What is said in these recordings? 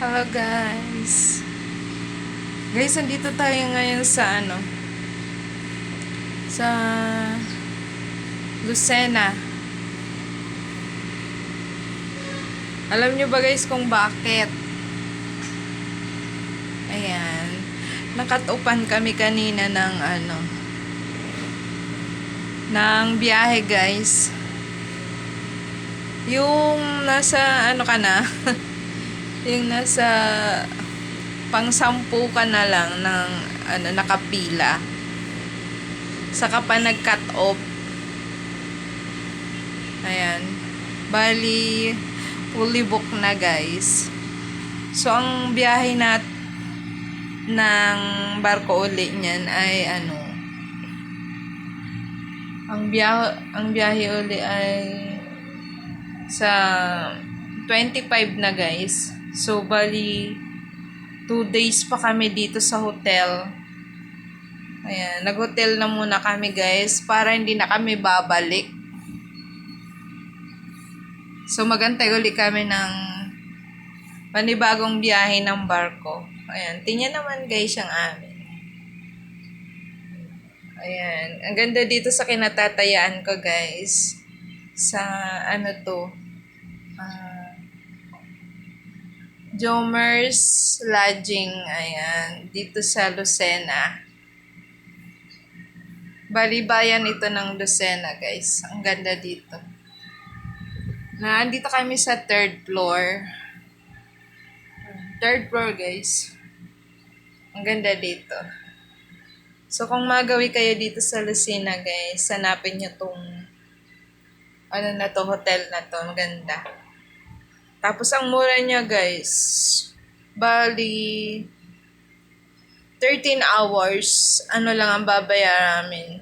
Hello guys. Guys, andito tayo ngayon sa sa Lucena. Alam nyo ba guys kung bakit? Ayan. Nakatupan kami kanina ng biyahe guys. Yung nasa ka na, yung nasa pang-sampu ka na lang ng nakapila. Saka pa nag-cut off. Ayan. Bali, fully book na guys. So, ang biyahe ng barko uli niyan ay ang biyahe uli ay sa 25 na guys. So, bali 2 days pa kami dito sa hotel. Ayan, nag-hotel na muna kami guys para hindi na kami babalik. So, magantay uli kami ng panibagong biyahe ng barko. Ayan, tingnan naman guys yung amin. Ayan, ang ganda dito sa kinatatayaan ko guys. Sa Jomers Lodging. Ayan, dito sa Lucena. Balibayan ito ng Lucena guys. Ang ganda dito. Nandito kami sa 3rd floor. 3rd floor guys. Ang ganda dito. So kung magawi kayo dito sa Lucena guys, hanapin nyo tong hotel na to. Maganda. Tapos ang mura niya guys, bali 13 hours, lang ang babayaran namin.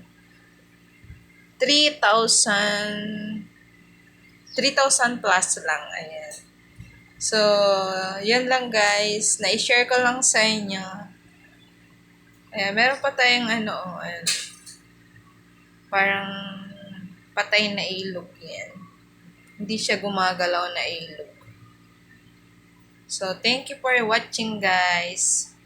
3,000 plus lang. Ayan. So, yun lang guys. Na-share ko lang sa inyo. Ayan, meron pa tayong parang patay na ilog yan. Hindi siya gumagalaw na ilog. So, thank you for watching guys.